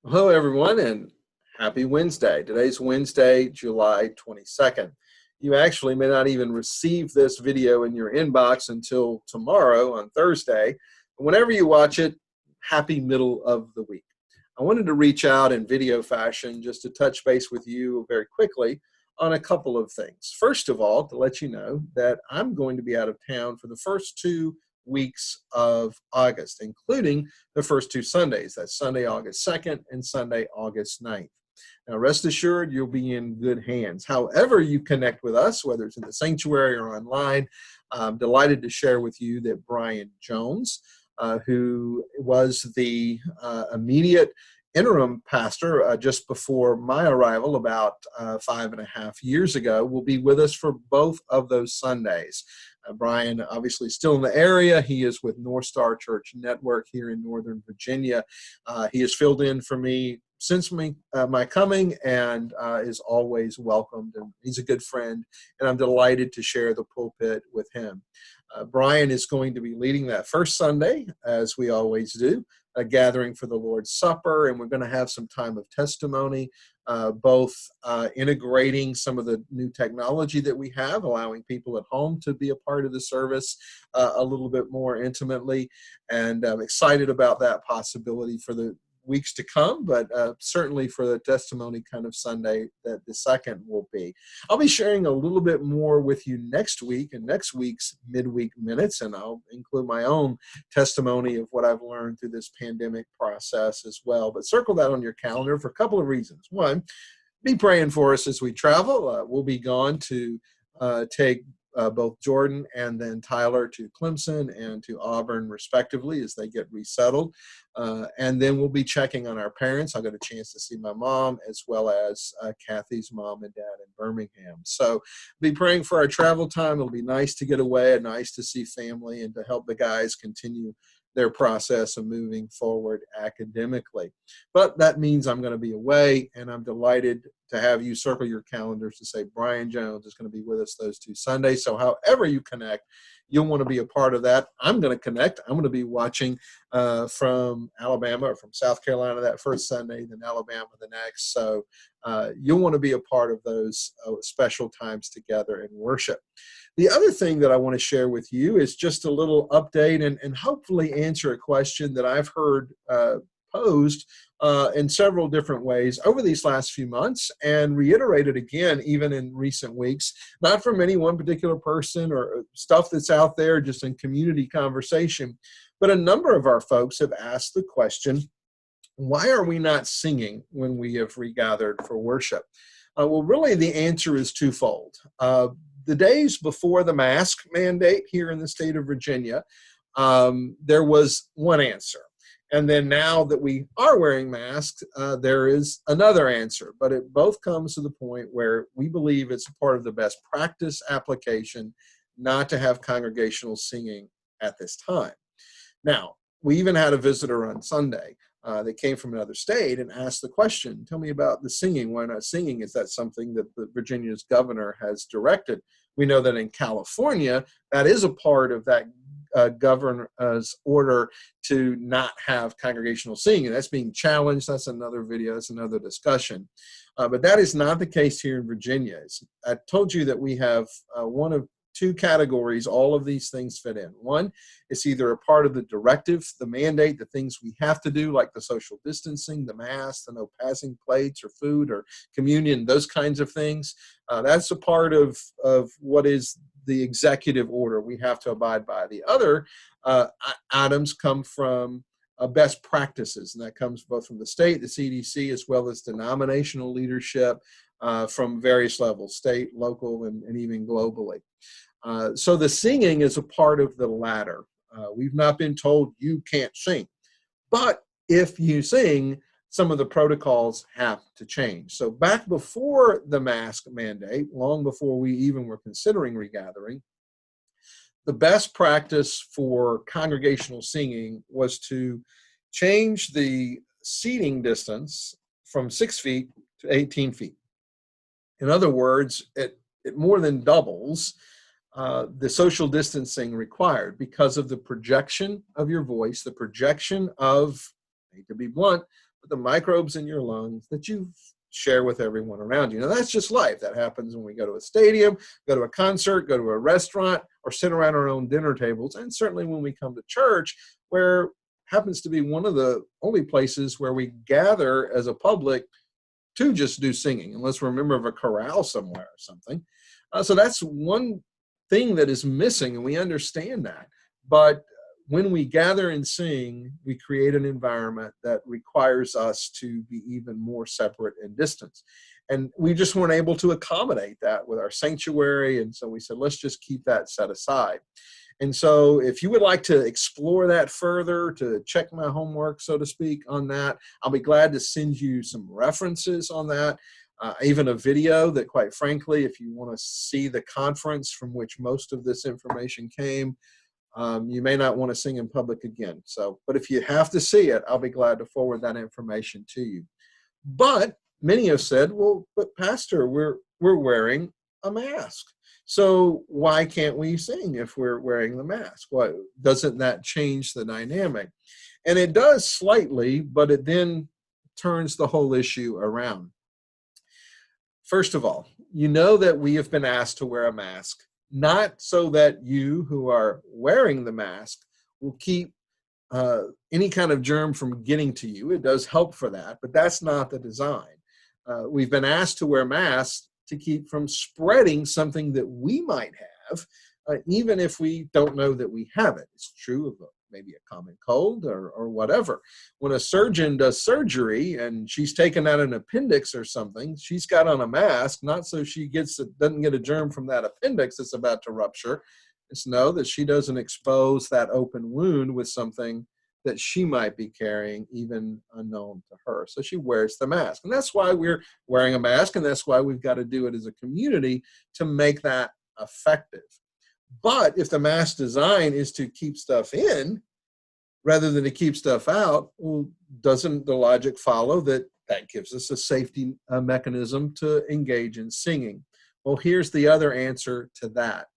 Hello, everyone, and happy Wednesday. Today's Wednesday, July 22nd. You actually may not even receive this video in your inbox until tomorrow on Thursday. But whenever you watch it, happy middle of the week. I wanted to reach out in video fashion just to touch base with you very quickly on a couple of things. First of all, to let you know that I'm going to be out of town for the first 2 weeks of August, including the first two Sundays. That's Sunday, August 2nd and Sunday, August 9th. Now, rest assured, you'll be in good hands. However you connect with us, whether it's in the sanctuary or online, I'm delighted to share with you that Brian Jones, who was the immediate interim pastor just before my arrival about 5.5 years ago, will be with us for both of those Sundays. Brian, obviously, still in the area. He is with North Star Church Network here in Northern Virginia. He has filled in for me since my coming and is always welcomed. And he's a good friend, and I'm delighted to share the pulpit with him. Brian is going to be leading that first Sunday, as we always do, a gathering for the Lord's Supper, and we're going to have some time of testimony, both integrating some of the new technology that we have, allowing people at home to be a part of the service a little bit more intimately, and I'm excited about that possibility for the weeks to come, but certainly for the testimony kind of Sunday that the second will be. I'll be sharing a little bit more with you next week in next week's Midweek Minutes, and I'll include my own testimony of what I've learned through this pandemic process as well. But circle that on your calendar for a couple of reasons. One, be praying for us as we travel. We'll be gone to take both Jordan and then Tyler to Clemson and to Auburn, respectively, as they get resettled. And then we'll be checking on our parents. I got a chance to see my mom as well as Kathy's mom and dad in Birmingham. So be praying for our travel time. It'll be nice to get away and nice to see family and to help the guys continue their process of moving forward academically. But that means I'm going to be away, and I'm delighted to have you circle your calendars to say Brian Jones is going to be with us those two Sundays. So however you connect, you'll want to be a part of that. I'm going to connect. I'm going to be watching from Alabama or from South Carolina that first Sunday, then Alabama the next. So you'll want to be a part of those special times together in worship. The other thing that I want to share with you is just a little update and hopefully answer a question that I've heard posed in several different ways over these last few months, and reiterated again even in recent weeks, not from any one particular person or stuff that's out there just in community conversation, but a number of our folks have asked the question, why are we not singing when we have regathered for worship? Well, really the answer is twofold. The days before the mask mandate here in the state of Virginia, there was one answer. And then now that we are wearing masks, there is another answer. But it both comes to the point where we believe it's part of the best practice application not to have congregational singing at this time. Now, we even had a visitor on Sunday that came from another state and asked the question, tell me about the singing. Why not singing? Is that something that Virginia's governor has directed? We know that in California, that is a part of that governor's order to not have congregational singing. And that's being challenged. That's another video. That's another discussion. But that is not the case here in Virginia. I told you that we have one of two categories all of these things fit in. One, it's either a part of the directive, the mandate, the things we have to do, like the social distancing, the mask, the no passing plates or food or communion, those kinds of things. That's a part of what is the executive order we have to abide by. The other items come from best practices, and that comes both from the state, the CDC, as well as denominational leadership from various levels, state, local, and even globally. So the singing is a part of the latter. We've not been told you can't sing, but if you sing, some of the protocols have to change. So back before the mask mandate, long before we even were considering regathering, the best practice for congregational singing was to change the seating distance from 6 feet to 18 feet. In other words, it more than doubles the social distancing required because of the projection of your voice, the projection of, I hate to be blunt, but the microbes in your lungs that you share with everyone around you. Now, that's just life. That happens when we go to a stadium, go to a concert, go to a restaurant, or sit around our own dinner tables, and certainly when we come to church, where happens to be one of the only places where we gather as a public to just do singing, unless we're a member of a chorale somewhere or something. So that's one thing that is missing, and we understand that. But when we gather and sing, we create an environment that requires us to be even more separate and distant. And we just weren't able to accommodate that with our sanctuary. And so we said, let's just keep that set aside. And so if you would like to explore that further, to check my homework, so to speak, on that, I'll be glad to send you some references on that, even a video that, quite frankly, if you want to see the conference from which most of this information came, you may not want to sing in public again. So, but if you have to see it, I'll be glad to forward that information to you. But many have said, well, but Pastor, we're wearing a mask. So why can't we sing if we're wearing the mask? Why doesn't that change the dynamic? And it does slightly, but it then turns the whole issue around. First of all, you know that we have been asked to wear a mask, not so that you who are wearing the mask will keep any kind of germ from getting to you. It does help for that, but that's not the design. We've been asked to wear masks to keep from spreading something that we might have, even if we don't know that we have it. It's true of maybe a common cold or whatever. When a surgeon does surgery and she's taken out an appendix or something, she's got on a mask, not so she doesn't get a germ from that appendix that's about to rupture. It's that she doesn't expose that open wound with something that she might be carrying, even unknown to her. So she wears the mask. And that's why we're wearing a mask, and that's why we've got to do it as a community to make that effective. But if the mask design is to keep stuff in rather than to keep stuff out, well, doesn't the logic follow that gives us a safety mechanism to engage in singing? Well, here's the other answer to that.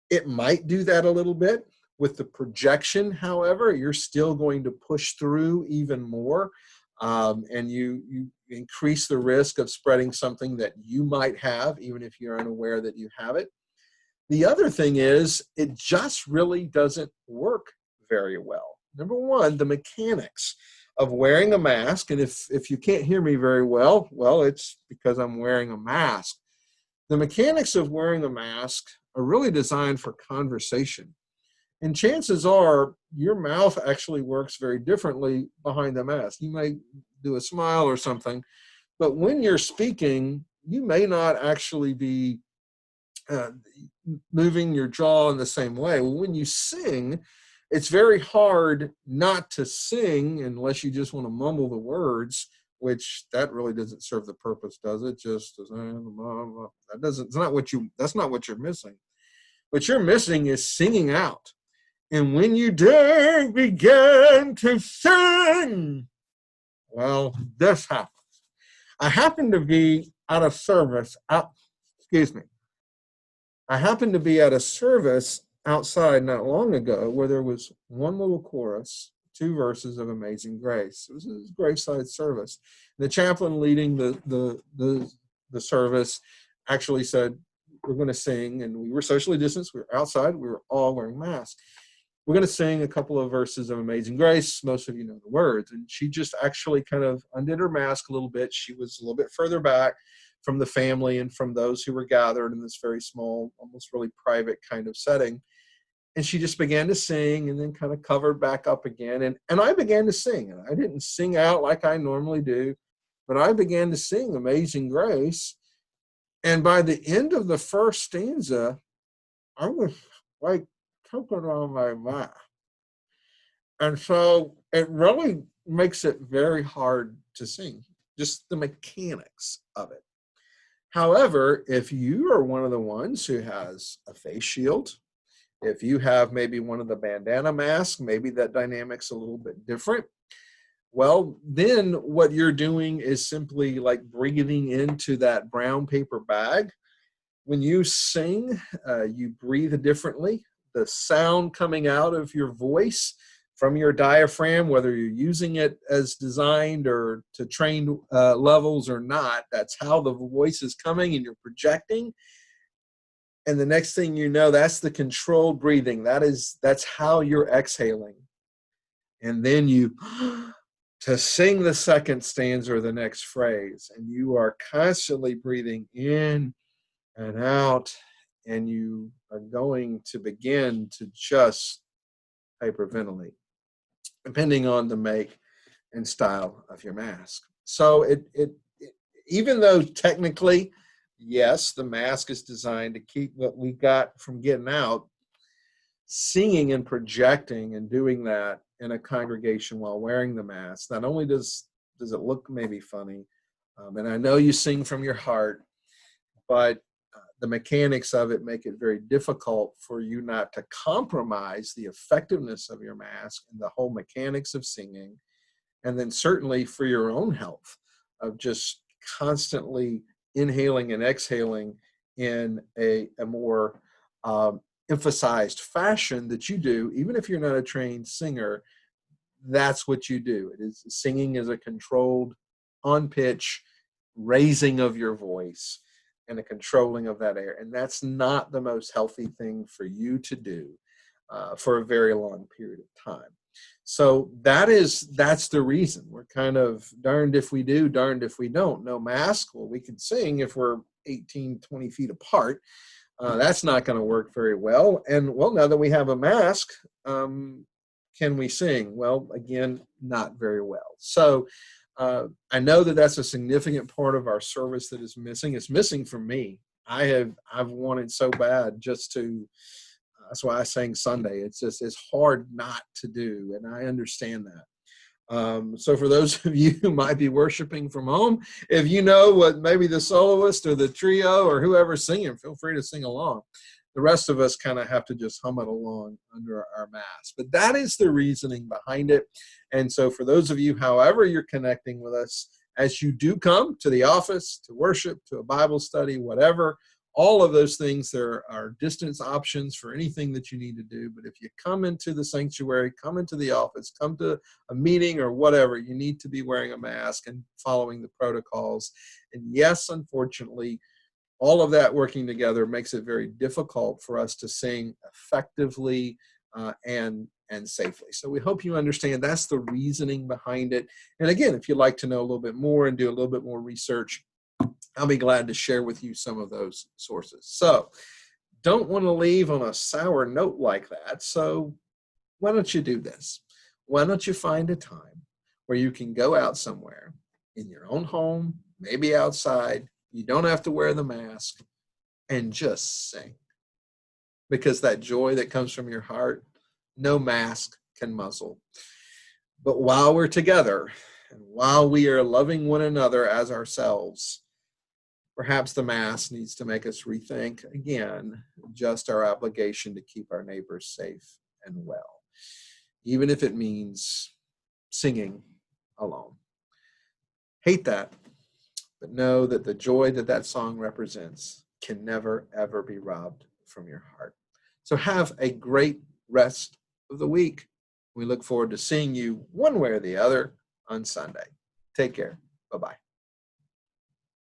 It might do that a little bit. With the projection, however, you're still going to push through even more, and you increase the risk of spreading something that you might have, even if you're unaware that you have it. The other thing is, it just really doesn't work very well. Number one, the mechanics of wearing a mask, and if you can't hear me very well, it's because I'm wearing a mask. The mechanics of wearing a mask are really designed for conversation. And chances are your mouth actually works very differently behind the mask. You may do a smile or something, but when you're speaking, you may not actually be moving your jaw in the same way. When you sing, it's very hard not to sing unless you just want to mumble the words, which that really doesn't serve the purpose, does it? That's not what you're missing. What you're missing is singing out. And when you dare begin to sing, well, this happens. I happened to be at a service outside not long ago where there was one little chorus, 2 verses of Amazing Grace. It was a graveside service. The chaplain leading the service actually said, we're going to sing, and we were socially distanced. We were outside. We were all wearing masks. We're going to sing a couple of verses of Amazing Grace. Most of you know the words. And she just actually kind of undid her mask a little bit. She was a little bit further back from the family and from those who were gathered in this very small, almost really private kind of setting. And she just began to sing and then kind of covered back up again. And I began to sing. And I didn't sing out like I normally do, but I began to sing Amazing Grace. And by the end of the first stanza, I was like, choking on my mouth. And so it really makes it very hard to sing, just the mechanics of it. However, if you are one of the ones who has a face shield, if you have maybe one of the bandana masks, maybe that dynamic's a little bit different. Well, then what you're doing is simply like breathing into that brown paper bag. When you sing, you breathe differently. The sound coming out of your voice from your diaphragm, whether you're using it as designed or to train levels or not. That's how the voice is coming, and you're projecting. And the next thing you know, that's the controlled breathing. That's how you're exhaling. And then you to sing the second stanza or the next phrase, and you are constantly breathing in and out, and you are going to begin to just hyperventilate, depending on the make and style of your mask. So even though technically, yes, the mask is designed to keep what we got from getting out, singing and projecting and doing that in a congregation while wearing the mask, not only does it look maybe funny, and I know you sing from your heart, but the mechanics of it make it very difficult for you not to compromise the effectiveness of your mask and the whole mechanics of singing. And then certainly for your own health of just constantly inhaling and exhaling in a more emphasized fashion that you do, even if you're not a trained singer, that's what you do. It is singing is a controlled, on pitch raising of your voice and a controlling of that air. And that's not the most healthy thing for you to do for a very long period of time. So that's the reason. We're kind of darned if we do, darned if we don't. No mask. Well, we can sing if we're 18, 20 feet apart. That's not going to work very well. And well, now that we have a mask, can we sing? Well, again, not very well. So I know that that's a significant part of our service that is missing. It's missing from me. I've wanted so bad just to. That's why I sang Sunday. It's hard not to do, and I understand that. So for those of you who might be worshiping from home, if you know what maybe the soloist or the trio or whoever's singing, feel free to sing along. The rest of us kind of have to just hum it along under our mask. But that is the reasoning behind it. And so for those of you, however you're connecting with us, as you do come to the office, to worship, to a Bible study, whatever, all of those things, there are distance options for anything that you need to do. But if you come into the sanctuary, come into the office, come to a meeting or whatever, you need to be wearing a mask and following the protocols. And yes, unfortunately, all of that working together makes it very difficult for us to sing effectively and safely. So we hope you understand that's the reasoning behind it. And again, if you'd like to know a little bit more and do a little bit more research, I'll be glad to share with you some of those sources. So don't want to leave on a sour note like that. So why don't you do this? Why don't you find a time where you can go out somewhere in your own home, maybe outside, you don't have to wear the mask, and just sing. Because that joy that comes from your heart, no mask can muzzle. But while we're together and while we are loving one another as ourselves, perhaps the mask needs to make us rethink again just our obligation to keep our neighbors safe and well, even if it means singing alone. Hate that, but know that the joy that that song represents can never, ever be robbed from your heart. So have a great rest of the week. We look forward to seeing you one way or the other on Sunday. Take care. Bye-bye.